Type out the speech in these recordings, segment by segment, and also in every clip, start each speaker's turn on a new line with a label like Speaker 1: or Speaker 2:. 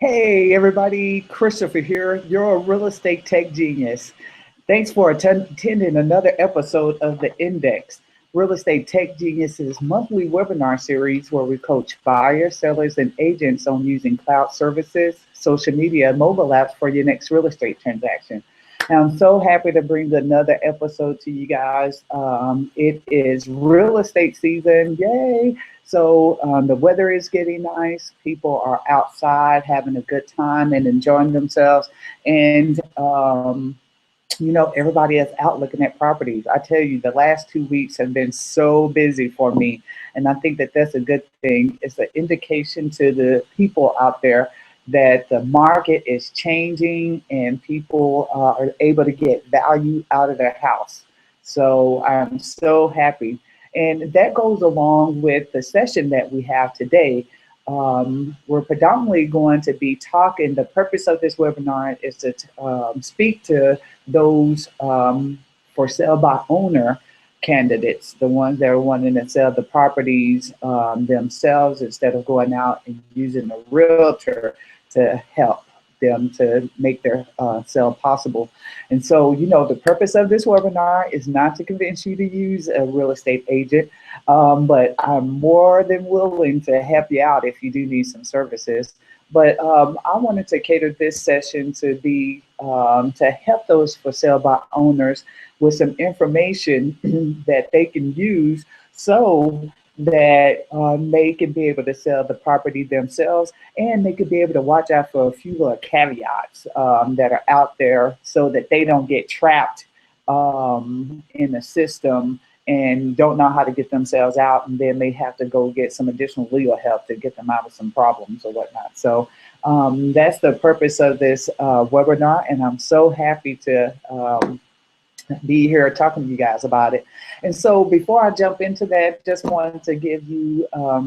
Speaker 1: Hey everybody, Christopher here. You're a real estate tech genius. Thanks for attending another episode of The Index, Real Estate Tech Genius's monthly webinar series where we coach buyers, sellers, and agents on using cloud services, social media, and mobile apps for your next real estate transaction. And I'm so happy to bring another episode to you guys. It is real estate season, yay! So the weather is getting nice. People are outside having a good time and enjoying themselves. And everybody is out looking at properties. I tell you, the last 2 weeks have been so busy for me. And I think that that's a good thing. It's an indication to the people out there that the market is changing and people are able to get value out of their house. So I'm so happy. And that goes along with the session that we have today. We're predominantly going to be talking, the purpose of this webinar is to speak to those for sale by owner candidates, the ones that are wanting to sell the properties themselves instead of going out and using a realtor to help them to make their sale possible. And so, the purpose of this webinar is not to convince you to use a real estate agent, but I'm more than willing to help you out if you do need some services. But I wanted to cater this session to be to help those for sale by owners with some information that they can use so that they can be able to sell the property themselves, and they could be able to watch out for a few little caveats that are out there so that they don't get trapped in the system and don't know how to get themselves out, and then they have to go get some additional legal help to get them out of some problems or whatnot. So that's the purpose of this webinar, and I'm so happy to be here talking to you guys about it. And so before I jump into that, just wanted to give you a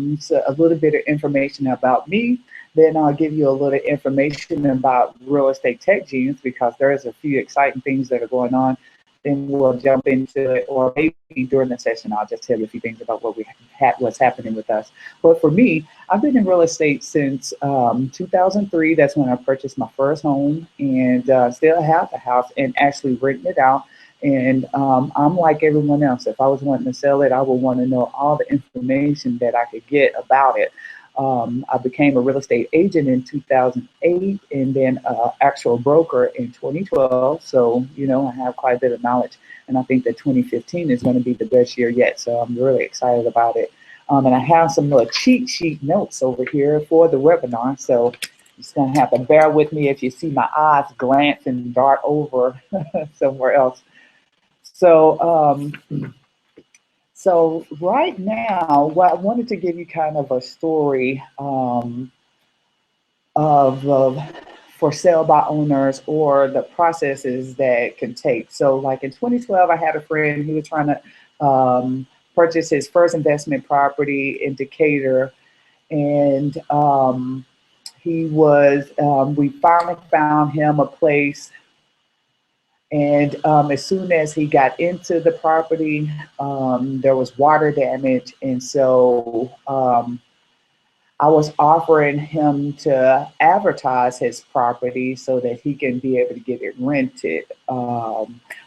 Speaker 1: little bit of information about me. Then I'll give you a little information about Real Estate Tech Genius, because there's a few exciting things that are going on. Then we'll jump into it, or maybe during the session, I'll just tell you a few things about what's happening with us. But for me, I've been in real estate since 2003. That's when I purchased my first home, and still have the house and actually renting it out. And I'm like everyone else. If I was wanting to sell it, I would want to know all the information that I could get about it. I became a real estate agent in 2008, and then an actual broker in 2012. So, I have quite a bit of knowledge. And I think that 2015 is going to be the best year yet. So I'm really excited about it. And I have some little cheat sheet notes over here for the webinar. So you're just going to have to bear with me if you see my eyes glance and dart over somewhere else. So, so right now, I wanted to give you kind of a story of for sale by owners, or the processes that can take. So like in 2012, I had a friend who was trying to purchase his first investment property in Decatur. And we finally found him a place. And as soon as he got into the property, there was water damage. And so I was offering him to advertise his property so that he can be able to get it rented,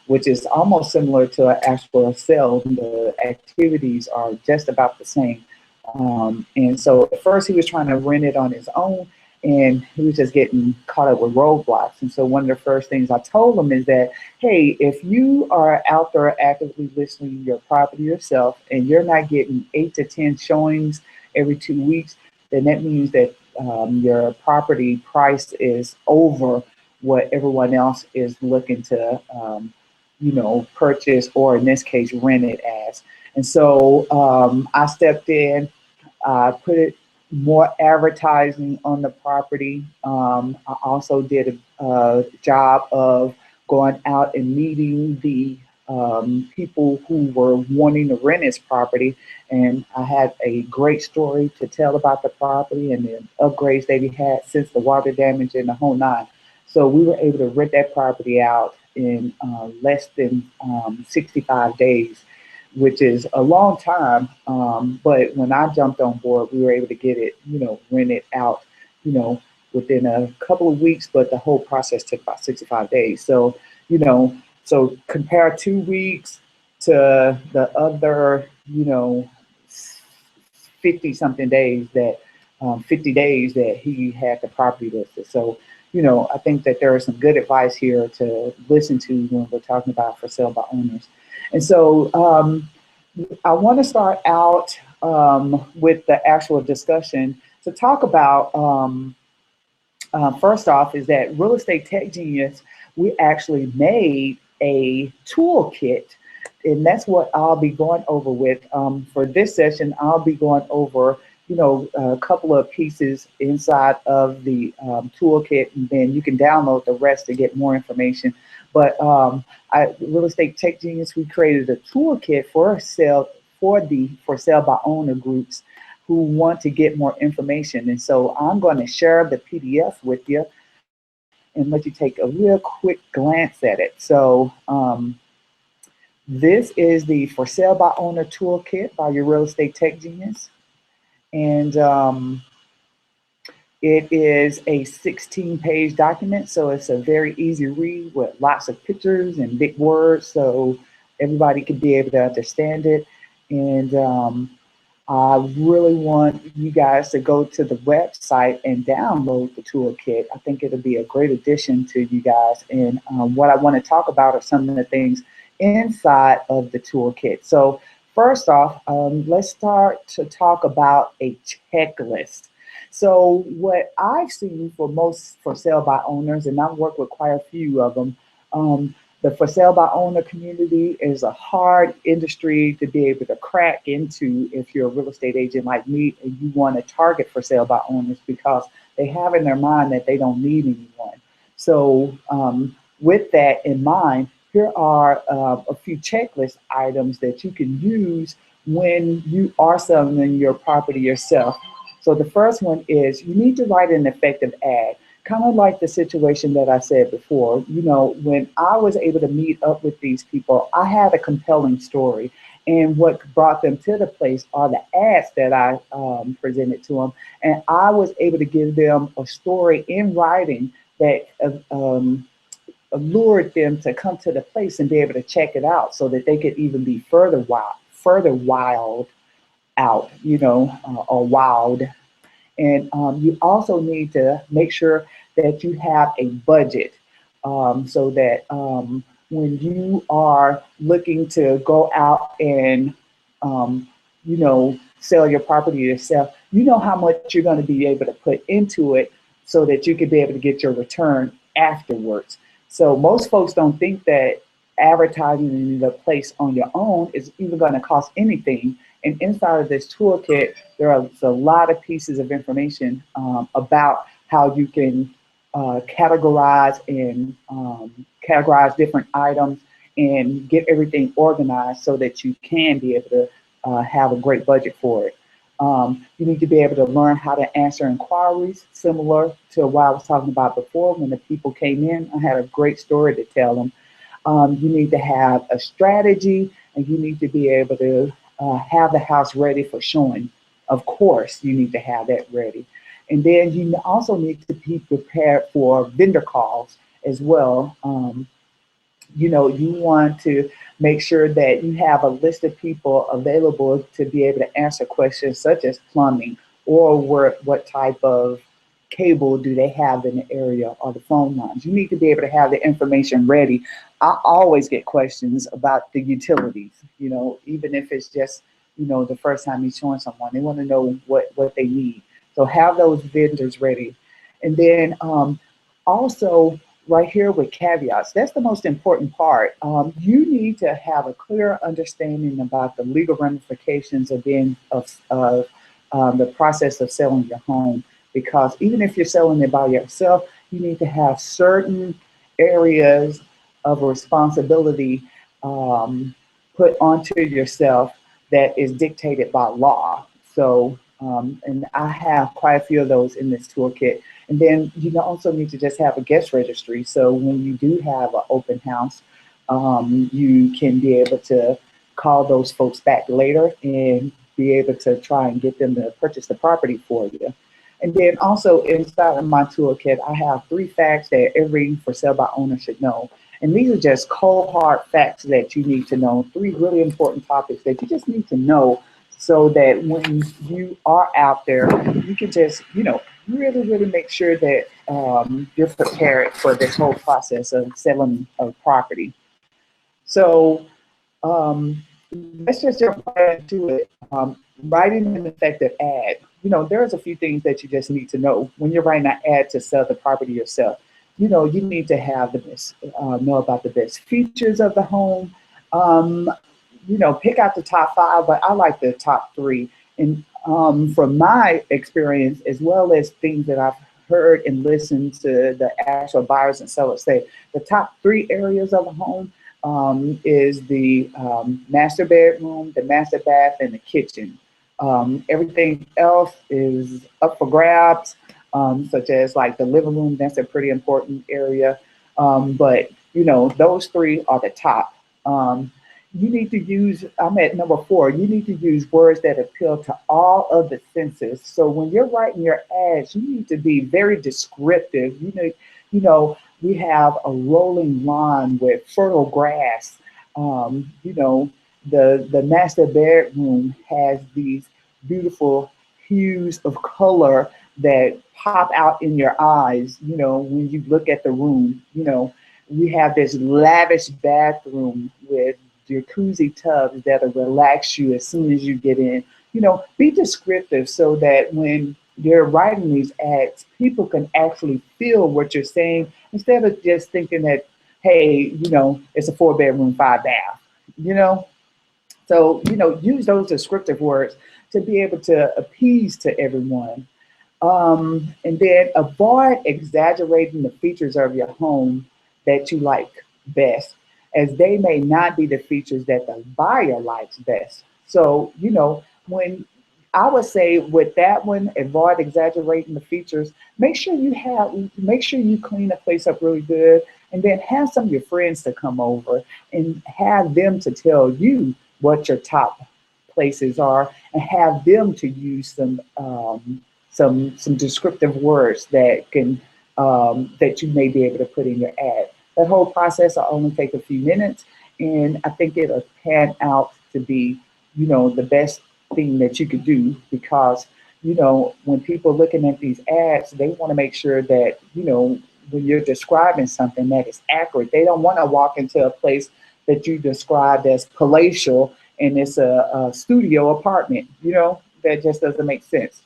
Speaker 1: which is almost similar to an actual sale. The activities are just about the same. And so at first he was trying to rent it on his own, and he was just getting caught up with roadblocks. And so one of the first things I told him is that, hey, if you are out there actively listing your property yourself and you're not getting 8 to 10 showings every 2 weeks, then that means that your property price is over what everyone else is looking to, purchase, or in this case, rent it as. And so I stepped in, I put more advertising on the property. I also did a job of going out and meeting the people who were wanting to rent his property. And I had a great story to tell about the property and the upgrades that he had since the water damage and the whole nine. So we were able to rent that property out in less than 65 days, which is a long time. But when I jumped on board, we were able to get it, rented out, within a couple of weeks, but the whole process took about 65 days. So, you know, so compare 2 weeks to the other, 50 something days that 50 days that he had the property listed. So, I think that there is some good advice here to listen to when we're talking about for sale by owners. And so I want to start out with the actual discussion to talk about. First off, is that Real Estate Tech Genius, we actually made a toolkit, and that's what I'll be going over with for this session. I'll be going over, a couple of pieces inside of the toolkit, and then you can download the rest to get more information. But Real Estate Tech Genius, we created a toolkit for sale for sale by owner groups who want to get more information. And so I'm going to share the PDF with you and let you take a real quick glance at it. So this is the For Sale by Owner Toolkit by your Real Estate Tech Genius. And it is a 16-page document, so it's a very easy read with lots of pictures and big words, so everybody can be able to understand it. And I really want you guys to go to the website and download the toolkit. I think it'll be a great addition to you guys. And what I want to talk about are some of the things inside of the toolkit. So first off, let's start to talk about a checklist. So what I've seen for most for sale by owners, and I've worked with quite a few of them, the for sale by owner community is a hard industry to be able to crack into if you're a real estate agent like me and you want to target for sale by owners, because they have in their mind that they don't need anyone. So with that in mind, here are a few checklist items that you can use when you are selling your property yourself. So the first one is you need to write an effective ad. Kind of like the situation that I said before, when I was able to meet up with these people, I had a compelling story. And what brought them to the place are the ads that I presented to them. And I was able to give them a story in writing that allured them to come to the place and be able to check it out so that they could even be further wild out, or wild. And you also need to make sure that you have a budget so that when you are looking to go out and, sell your property yourself, you know how much you're going to be able to put into it so that you can be able to get your return afterwards. So most folks don't think that advertising the place on your own is even going to cost anything. And inside of this toolkit, there are a lot of pieces of information about how you can categorize different items and get everything organized so that you can be able to have a great budget for it. You need to be able to learn how to answer inquiries, similar to what I was talking about before. When the people came in, I had a great story to tell them. You need to have a strategy, and you need to be able to have the house ready for showing. Of course, you need to have that ready. And then you also need to be prepared for vendor calls as well. You want to make sure that you have a list of people available to be able to answer questions such as plumbing or what type of cable do they have in the area or the phone lines. You need to be able to have the information ready. I always get questions about the utilities, even if it's just, the first time you're showing someone, they want to know what they need. So have those vendors ready. And then also right here with caveats, that's the most important part. You need to have a clear understanding about the legal ramifications of the process of selling your home. Because even if you're selling it by yourself, you need to have certain areas of responsibility put onto yourself that is dictated by law. So, and I have quite a few of those in this toolkit. And then you also need to just have a guest registry. So when you do have an open house, you can be able to call those folks back later and be able to try and get them to purchase the property for you. And then also inside of my toolkit, I have 3 facts that every for sale by owner should know. And these are just cold hard facts that you need to know. 3 really important topics that you just need to know so that when you are out there, you can just, really, really make sure that you're prepared for this whole process of selling a property. So let's just jump right into it. Writing an effective ad. There's a few things that you just need to know when you're writing an ad to sell the property yourself. You need to have the best, know about the best features of the home. Um, pick out the top 5, but I like the top 3. And from my experience, as well as things that I've heard and listened to the actual buyers and sellers say, the top 3 areas of a home is the master bedroom, the master bath, and the kitchen. Everything else is up for grabs, such as like the living room. That's a pretty important area. But those 3 are the top. You need to use, I'm at number 4, you need to use words that appeal to all of the senses. So when you're writing your ads, you need to be very descriptive. We have a rolling lawn with fertile grass. The master bedroom has these beautiful hues of color that pop out in your eyes, when you look at the room. We have this lavish bathroom with jacuzzi tubs that'll relax you as soon as you get in. Be descriptive so that when you're writing these ads, people can actually feel what you're saying instead of just thinking that, hey, it's a 4-bedroom, 5-bath, you know? So, use those descriptive words to be able to appease to everyone. And then avoid exaggerating the features of your home that you like best, as they may not be the features that the buyer likes best. So, when I would say with that one, avoid exaggerating the features. Make sure you clean the place up really good, and then have some of your friends to come over and have them to tell you what your top places are, and have them to use some descriptive words that you may be able to put in your ad. That whole process will only take a few minutes, and I think it'll pan out to be, the best thing that you could do, because, when people are looking at these ads, they want to make sure that, when you're describing something that is accurate. They don't want to walk into a place that you described as palatial and it's a studio apartment. That just doesn't make sense.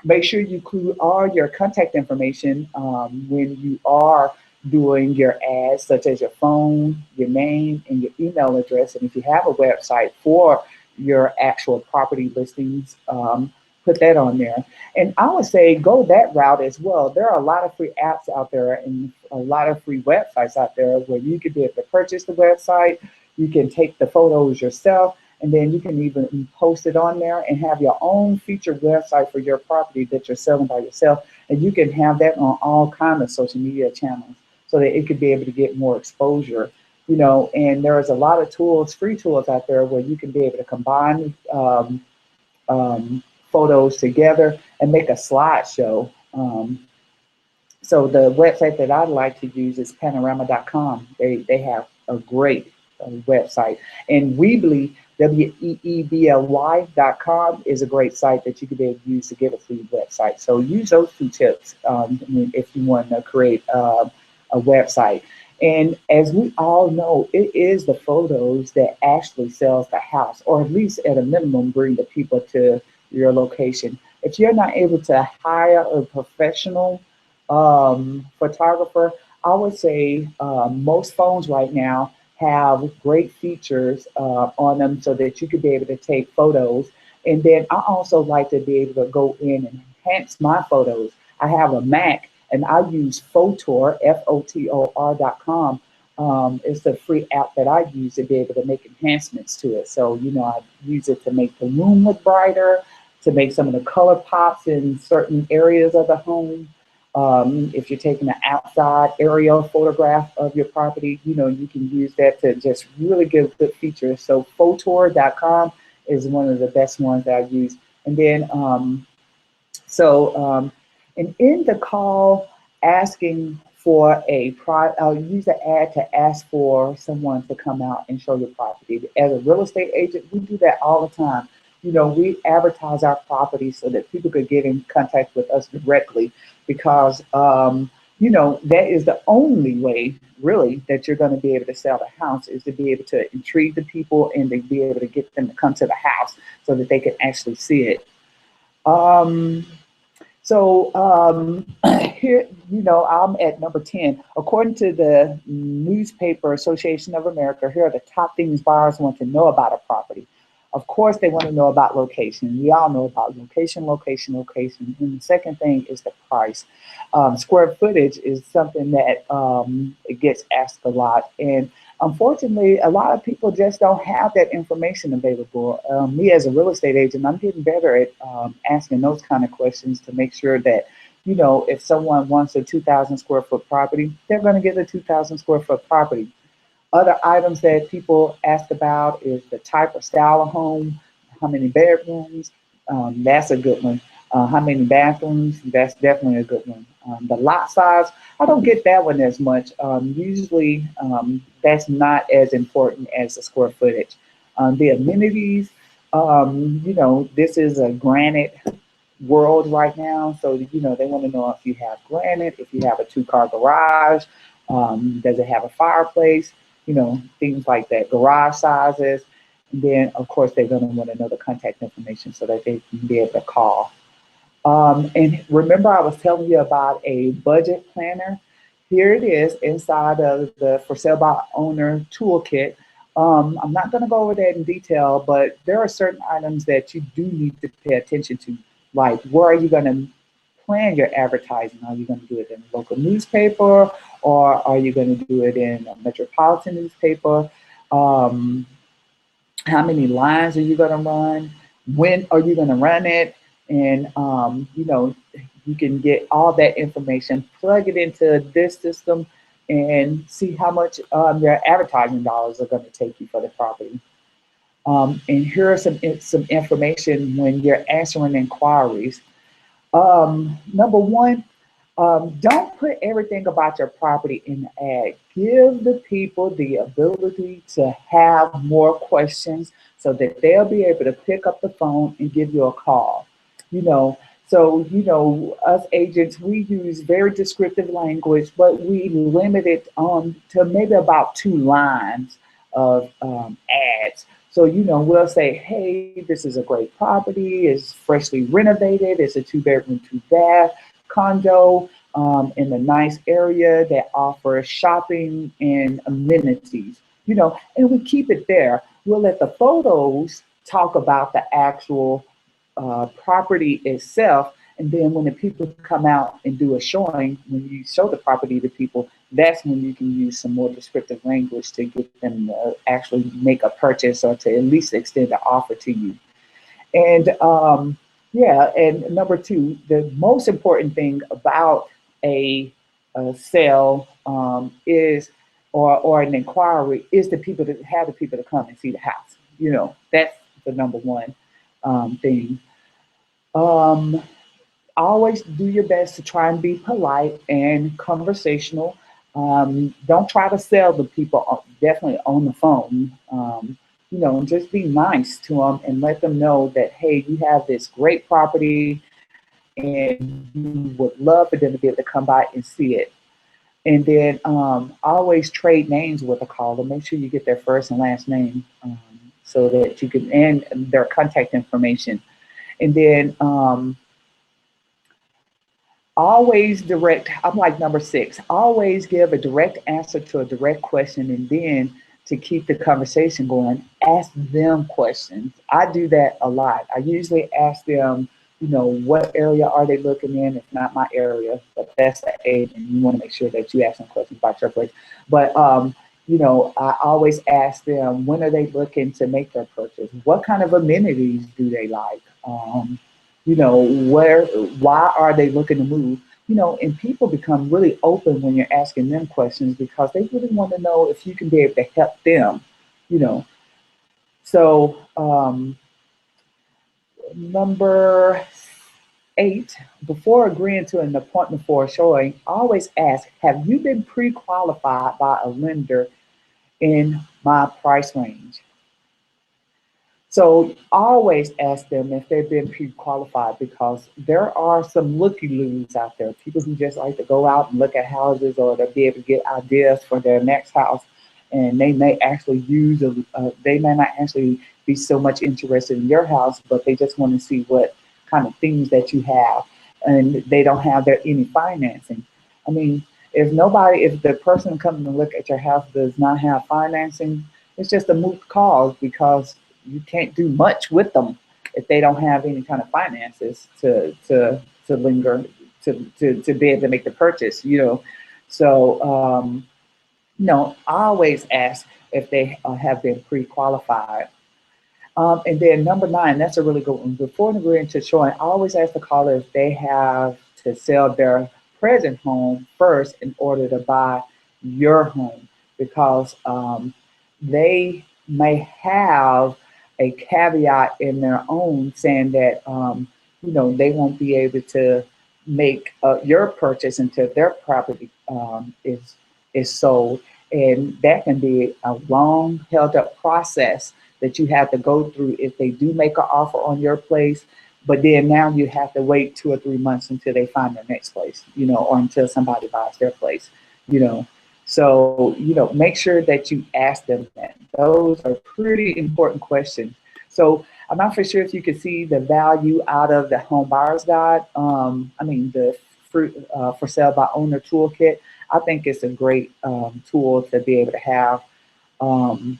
Speaker 1: Make sure you include all your contact information when you are doing your ads, such as your phone, your name, and your email address. And if you have a website for your actual property listings, put that on there. And I would say go that route as well. There are a lot of free apps out there and a lot of free websites out there where you could be able to purchase the website. You can take the photos yourself, and then you can even post it on there and have your own featured website for your property that you're selling by yourself. And you can have that on all kinds of social media channels so that it could be able to get more exposure. And there's a lot of tools, free tools out there where you can be able to combine photos together and make a slideshow. So the website that I'd like to use is panorama.com. They have a great website. And Weebly, Weebly.com is a great site that you could be able to use to get a free website. So use those 2 tips if you want to create a website. And as we all know, it is the photos that actually sells the house, or at least at a minimum bring the people to your location. If you're not able to hire a professional photographer, I would say most phones right now have great features on them so that you could be able to take photos. And then I also like to be able to go in and enhance my photos. I have a Mac and I use Fotor, Fotor.com. It's a free app that I use to be able to make enhancements to it. So, I use it to make the room look brighter, to make some of the color pops in certain areas of the home. If you're taking an outside aerial photograph of your property, you can use that to just really give good features. So Fotor.com is one of the best ones that I use. And then, And in the call, asking for use the ad to ask for someone to come out and show your property. As a real estate agent, we do that all the time. You know, we advertise our property so that people could get in contact with us directly because, you know, that is the only way really that you're going to be able to sell the house is to be able to intrigue the people and to be able to get them to come to the house so that they can actually see it. Um, Here, you know, I'm at number 10. According to the Newspaper Association of America, here are the top things buyers want to know about a property. Of course, they want to know about location. We all know about location, location, location. And the second thing is the price. Square footage is something that it gets asked a lot. And unfortunately, a lot of people just don't have that information available. Me as a real estate agent, I'm getting better at asking those kind of questions to make sure that, you know, if someone wants a 2,000 square foot property, they're going to get a 2,000 square foot property. Other items that people ask about is the type or style of home, how many bedrooms, that's a good one. How many bathrooms, that's definitely a good one. The lot size, I don't get that one as much. Usually that's not as important as the square footage. The amenities, you know, this is a granite world right now. So, you know, they want to know if you have granite, if you have a two-car garage, does it have a fireplace, you know, things like that, garage sizes. And then, of course, they're going to want to know the contact information so that they can be able to call. And remember, I was telling you about a budget planner. Here it is inside of the For Sale by Owner toolkit. I'm not going to go over that in detail, but there are certain items that you do need to pay attention to, like where are you going to plan your advertising? Are you going to do it in a local newspaper or are you going to do it in a metropolitan newspaper? Um, how many lines are you going to run? When are you going to run it? And, you know, you can get all that information, plug it into this system, and see how much your advertising dollars are going to take you for the property. And here are some information when you're answering inquiries. Number one, don't put everything about your property in the ad. Give the people the ability to have more questions so that they'll be able to pick up the phone and give you a call. You know, so, you know, us agents, we use very descriptive language, but we limit it to maybe about 2 lines of ads. So, you know, we'll say, hey, this is a great property, it's freshly renovated, it's a 2-bedroom, 2-bath condo in a nice area that offers shopping and amenities, you know, and we keep it there. We'll let the photos talk about the actual property itself. And then when the people come out and do a showing, when you show the property to people, that's when you can use some more descriptive language to get them to actually make a purchase or to at least extend the offer to you. And yeah, and number two, the most important thing about a sale is, or an inquiry is the people to have the people to come and see the house. You know, that's the number one thing. Um, Always do your best to try and be polite and conversational. Don't try to sell the people, definitely on the phone. You know, and just be nice to them and let them know that, hey, you have this great property and you would love for them to be able to come by and see it. And then always trade names with a caller. Make sure you get their first and last name so that you can, and their contact information. And then always direct, I'm like number 6, always give a direct answer to a direct question. And then to keep the conversation going, ask them questions. I do that a lot. I usually ask them, you know, what area are they looking in? It's not my area, but that's the age, and you want to make sure that you ask them questions about your place. But you know, I always ask them, when are they looking to make their purchase? What kind of amenities do they like? You know, why are they looking to move? You know, and people become really open when you're asking them questions because they really want to know if you can be able to help them, you know. So number 8, before agreeing to an appointment for a showing, always ask, have you been pre-qualified by a lender in my price range? So always ask them if they've been pre-qualified, because there are some looky-loos out there, people who just like to go out and look at houses or to be able to get ideas for their next house. And they may actually they may not actually be so much interested in your house, but they just want to see what kind of things that you have. And they don't have any financing. I mean, if the person coming to look at your house does not have financing, it's just a moot cause, because you can't do much with them if they don't have any kind of finances to linger to be able to make the purchase, you know. So no, I always ask if they have been pre-qualified. And then number 9, that's a really good one. Before agreeing to showing, I always ask the caller if they have to sell their present home first in order to buy your home, because they may have a caveat in their own saying that they won't be able to make your purchase until their property is sold, and that can be a long held up process that you have to go through if they do make an offer on your place. But then now you have to wait 2 or 3 months until they find their next place, or until somebody buys their place, you know. So, make sure that you ask them that. Those are pretty important questions. So I'm not for sure if you can see the value out of the Home Buyers Guide. The for sale by owner toolkit. I think it's a great tool to be able to have. Um,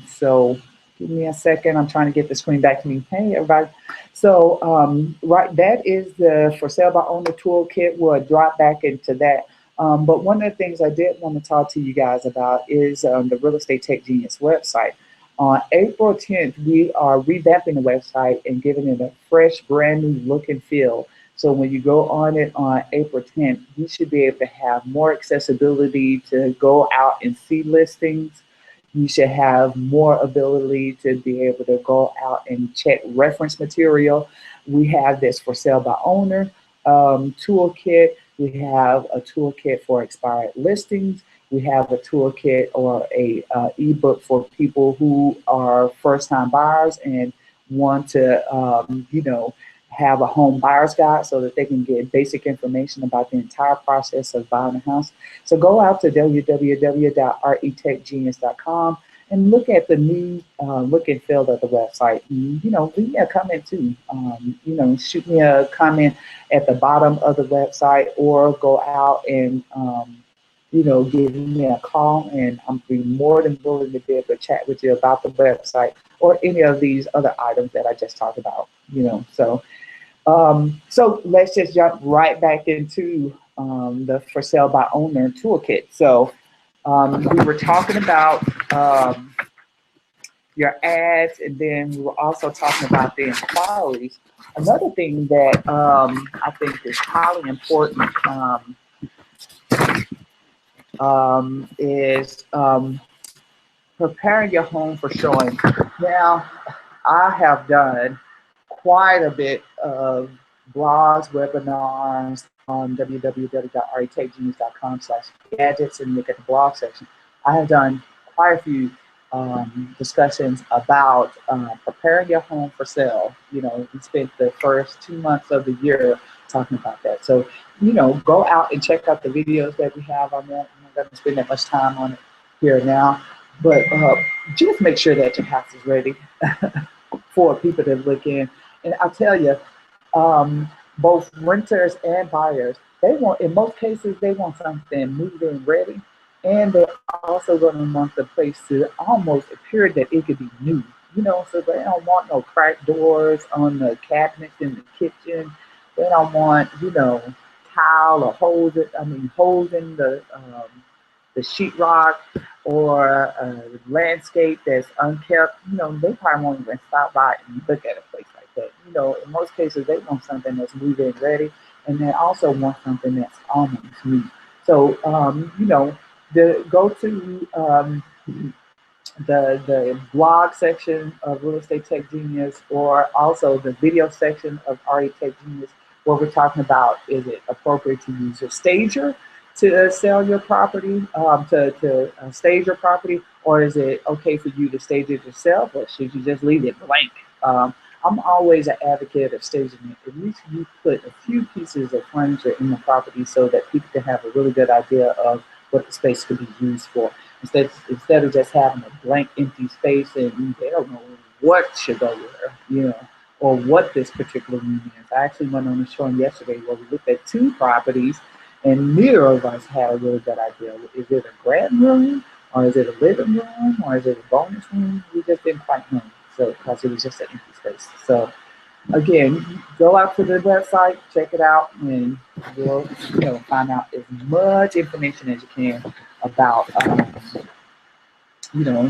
Speaker 1: so give me a second. I'm trying to get the screen back to me. Hey, everybody. So, right, that is the For Sale by Owner toolkit. We'll drop back into that. But one of the things I did want to talk to you guys about is the Real Estate Tech Genius website. On April 10th, we are revamping the website and giving it a fresh, brand new look and feel. So when you go on it on April 10th, you should be able to have more accessibility to go out and see listings. You should have more ability to be able to go out and check reference material. We have this For Sale by Owner toolkit. We have a toolkit for expired listings. We have a toolkit or a ebook for people who are first-time buyers and want to, have a home buyer's guide so that they can get basic information about the entire process of buying a house. So go out to www.retechgenius.com and look at the new look and feel of the website. And, leave me a comment too. Shoot me a comment at the bottom of the website, or go out and give me a call, and I'm be more than willing to be able to chat with you about the website or any of these other items that I just talked about. So let's just jump right back into the For Sale by Owner toolkit. So we were talking about your ads, and then we were also talking about the inquiries. Another thing that I think is highly important is preparing your home for showing. Now, I have done quite a bit of blogs, webinars on www.retechgenius.com/gadgets, and look at the blog section. I have done quite a few discussions about preparing your home for sale. We spent the first 2 months of the year talking about that. So, go out and check out the videos that we have on that. I'm not going to spend that much time on it here now, but just make sure that your house is ready for people to look in. And I'll tell you, both renters and buyers, in most cases, they want something move-in ready, and they're also going to want the place to almost appear that it could be new, so they don't want no cracked doors on the cabinets in the kitchen. They don't want, tile or holes in the sheetrock, or a landscape that's unkept. They probably won't even stop by and look at a place like that. In most cases, they want something that's move-in ready, and they also want something that's almost new. So, go to the blog section of Real Estate Tech Genius, or also the video section of RE Tech Genius, where we're talking about, is it appropriate to use a stager to sell your property, to stage your property, or is it okay for you to stage it yourself, or should you just leave it blank? I'm always an advocate of staging it. At least you put a few pieces of furniture in the property so that people can have a really good idea of what the space could be used for. Instead of just having a blank, empty space and they don't know what should go where, or what this particular room is. I actually went on a showing yesterday where we looked at two properties, and neither of us had a really good idea. Is it a grand room, or is it a living room, or is it a bonus room? We just didn't quite know. So, because it was just an empty space. So, again, go out to the website, check it out, and you'll find out as much information as you can about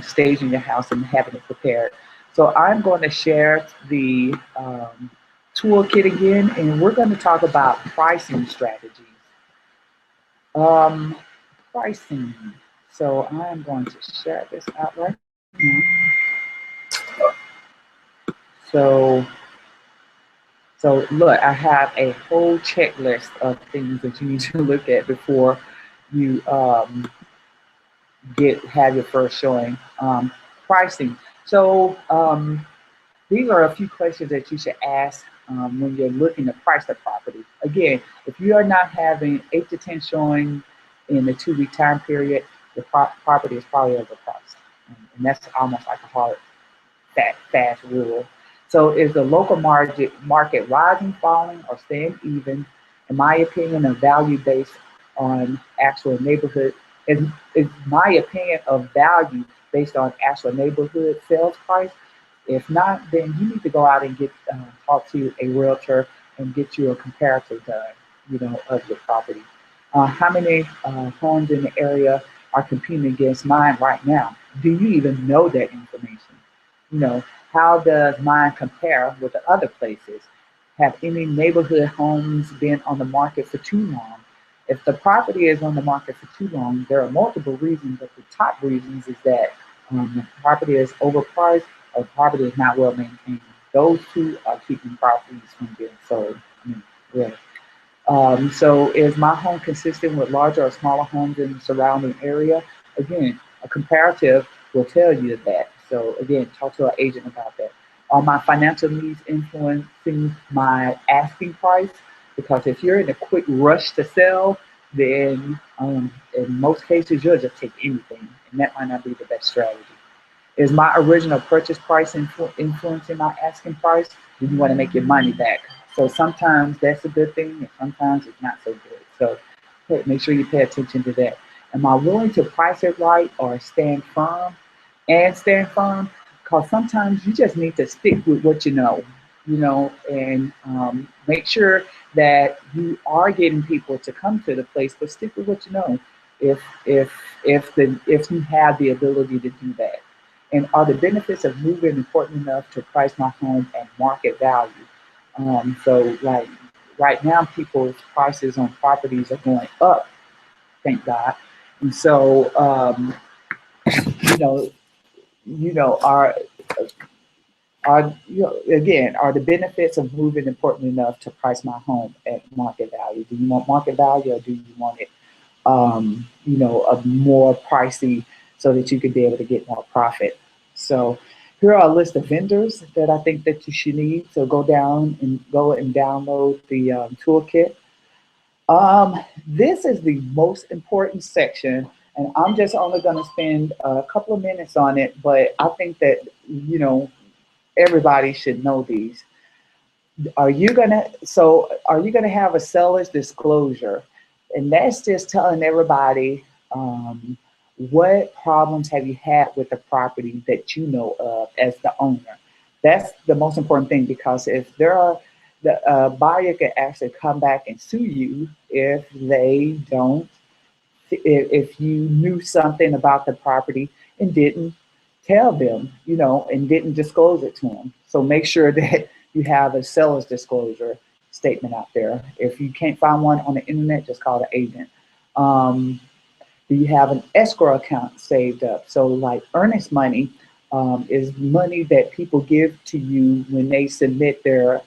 Speaker 1: staging your house and having it prepared. So I'm going to share the toolkit again, and we're going to talk about pricing strategies. Pricing. So I'm going to share this out right now. So look, I have a whole checklist of things that you need to look at before you have your first showing. Pricing. So these are a few questions that you should ask when you're looking to price the property. Again, if you are not having 8 to 10 showings in a 2-week time period, the property is probably overpriced, and that's almost like a hard, fast rule. So is the local market rising, falling, or staying even? In my opinion, a value based on actual neighborhood is my opinion of value based on actual neighborhood sales price. If not, then you need to go out and talk to a realtor and get you a comparative done, of your property. How many homes in the area are competing against mine right now? Do you even know that information? How does mine compare with the other places? Have any neighborhood homes been on the market for too long? If the property is on the market for too long, there are multiple reasons, but the top reasons is that the property is overpriced or the property is not well maintained. Those two are keeping properties from being sold. Really. So is my home consistent with larger or smaller homes in the surrounding area? Again, a comparative will tell you that. So again, talk to an agent about that. Are my financial needs influencing my asking price? Because if you're in a quick rush to sell, then in most cases you'll just take anything, and that might not be the best strategy. Is my original purchase price influencing my asking price? Do you want to make your money back? So sometimes that's a good thing, and sometimes it's not so good. So make sure you pay attention to that. Am I willing to price it right or stand firm? And stand firm, because sometimes you just need to stick with what and make sure that you are getting people to come to the place, but stick with what you know. If if if you have the ability to do that. And are the benefits of moving important enough to price my home at market value? So like right now, people's prices on properties are going up, thank God. And so, you know, again, are the benefits of moving important enough to price my home at market value? Do you want market value, or do you want it, a more pricey so that you could be able to get more profit? So here are a list of vendors that I think that you should need. So go and download the toolkit. This is the most important section, and I'm just only going to spend a couple of minutes on it, but I think that, everybody should know these. Are you gonna have a seller's disclosure? And that's just telling everybody what problems have you had with the property that you know of as the owner. That's the most important thing, because if the buyer can actually come back and sue you if they don't, if you knew something about the property and didn't tell them, and didn't disclose it to them. So make sure that you have a seller's disclosure statement out there. If you can't find one on the internet, just call the agent. Do you have an escrow account saved up? So like earnest money is money that people give to you when they submit their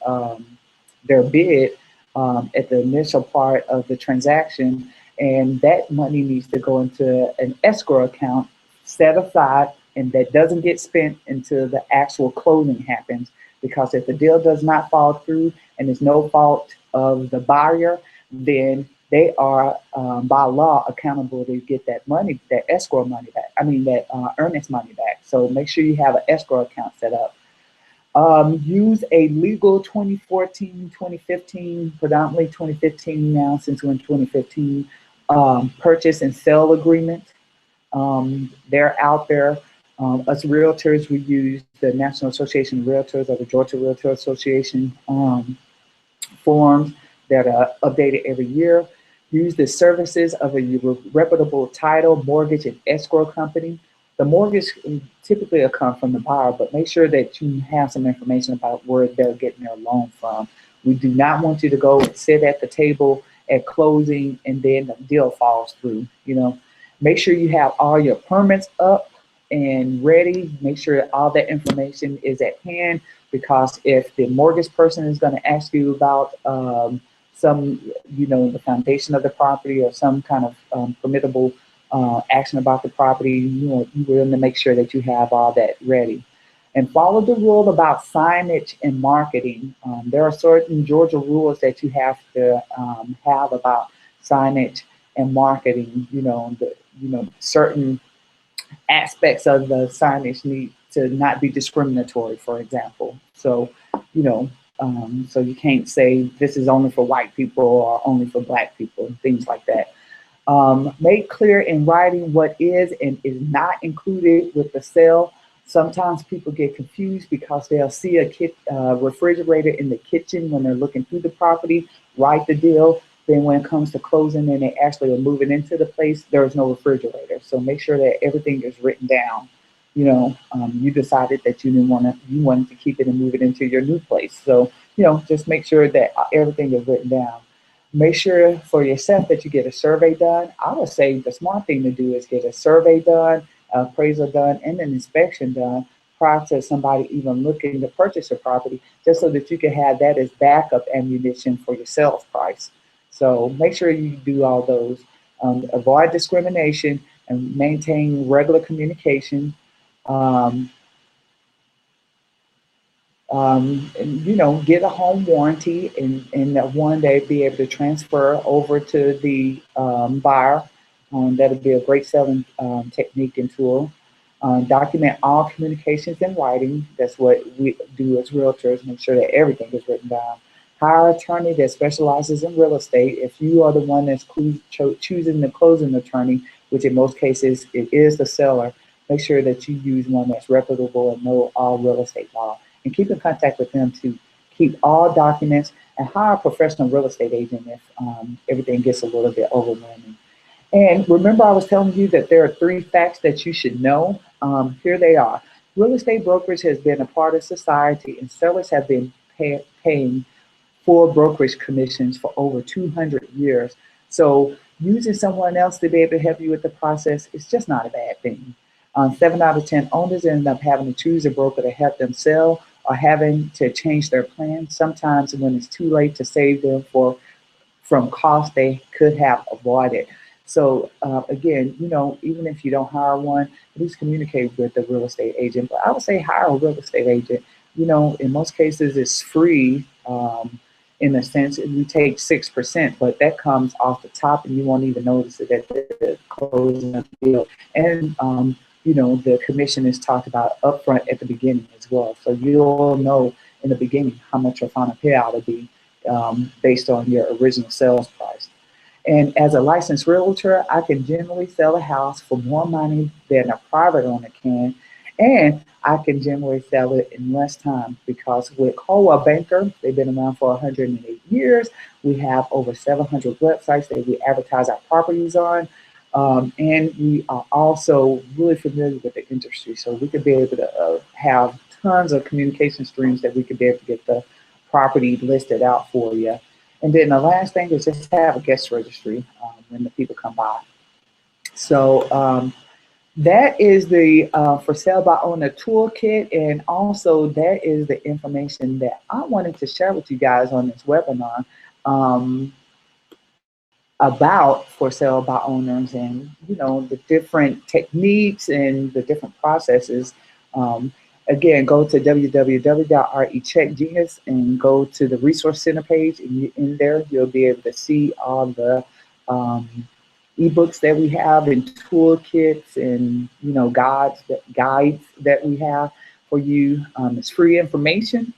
Speaker 1: bid at the initial part of the transaction, and that money needs to go into an escrow account set aside, and that doesn't get spent until the actual closing happens. Because if the deal does not fall through and it's no fault of the buyer, then they are by law accountable to get that money, that escrow money back. I mean, that earnest money back. So make sure you have an escrow account set up. Use a legal 2014, 2015, predominantly 2015 now, since we're in 2015, purchase and sale agreement. They're out there. Us realtors, we use the National Association of Realtors or the Georgia Realtor Association forms that are updated every year. Use the services of a reputable title, mortgage, and escrow company. The mortgage typically will come from the buyer, but make sure that you have some information about where they're getting their loan from. We do not want you to go and sit at the table at closing and then the deal falls through. You know, make sure you have all your permits up and ready. Make sure all that information is at hand, because if the mortgage person is going to ask you about some, you know, the foundation of the property or some kind of permittable action about the property, you know, you want to make sure that you have all that ready. And follow the rule about signage and marketing. There are certain Georgia rules that you have to have about signage and marketing. Certain aspects of the signage need to not be discriminatory, for example. So, so you can't say this is only for white people or only for black people, things like that. Make clear in writing what is and is not included with the sale. Sometimes people get confused because they'll see a refrigerator in the kitchen when they're looking through the property, write the deal. Then when it comes to closing and they actually are moving into the place, there is no refrigerator. So make sure that everything is written down. You decided that you wanted to keep it and move it into your new place. So, just make sure that everything is written down. Make sure for yourself that you get a survey done. I would say the smart thing to do is get a survey done, appraisal done, and an inspection done prior to somebody even looking to purchase a property, just so that you can have that as backup ammunition for your sales price. So make sure you do all those. Avoid discrimination and maintain regular communication. Get a home warranty and one day be able to transfer over to the buyer. That'll be a great selling technique and tool. Document all communications in writing. That's what we do as realtors, make sure that everything is written down. Hire an attorney that specializes in real estate. If you are the one that's choosing the closing attorney, which in most cases it is the seller, make sure that you use one that's reputable and know all real estate law. And keep in contact with them to keep all documents, and hire a professional real estate agent if everything gets a little bit overwhelming. And remember, I was telling you that there are 3 facts that you should know. Here they are. Real estate brokerage has been a part of society, and sellers have been paying full brokerage commissions for over 200 years. So using someone else to be able to help you with the process is just not a bad thing. 7 out of 10 owners end up having to choose a broker to help them sell, or having to change their plan. Sometimes when it's too late to save them from costs they could have avoided. So again, even if you don't hire one, at least communicate with the real estate agent. But I would say hire a real estate agent. In most cases it's free. In a sense, we take 6%, but that comes off the top, and you won't even notice it at the closing of the deal. And the commission is talked about upfront at the beginning as well. So you'll know in the beginning how much your final payout will be based on your original sales price. And as a licensed realtor, I can generally sell a house for more money than a private owner can. And I can generally sell it in less time, because with Coldwell Banker, they've been around for 108 years. We have over 700 websites that we advertise our properties on. And we are also really familiar with the industry. So we could be able to have tons of communication streams that we could be able to get the property listed out for you. And then the last thing is just have a guest registry when the people come by. So that is the for sale by owner toolkit, and also that is the information that I wanted to share with you guys on this webinar. Um, about for sale by owners, and the different techniques and the different processes. um, Again, go to www.recheckgenius and go to the resource center page, and in there you'll be able to see all the um, ebooks that we have and toolkits and guides that we have for you. It's free information.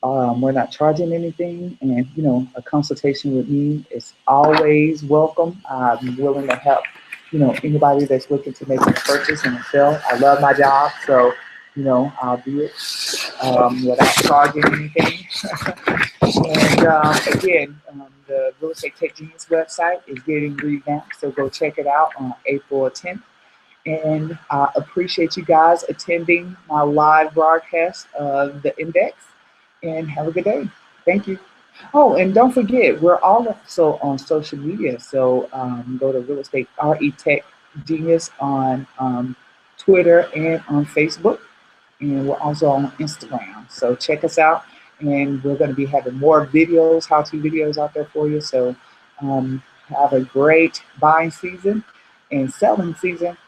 Speaker 1: We're not charging anything, and a consultation with me is always welcome. I'm willing to help, anybody that's looking to make a purchase and a sale. I love my job, so I'll do it without charging anything. And again, the Real Estate Tech Genius website is getting revamped, so go check it out on April 10th. And I appreciate you guys attending my live broadcast of the Index, and have a good day. Thank you. Oh, and don't forget, we're also on social media. So go to Real Estate RE Tech Genius on Twitter and on Facebook. And we're also on Instagram. So check us out. And we're going to be having more videos, how-to videos out there for you. So have a great buying season and selling season.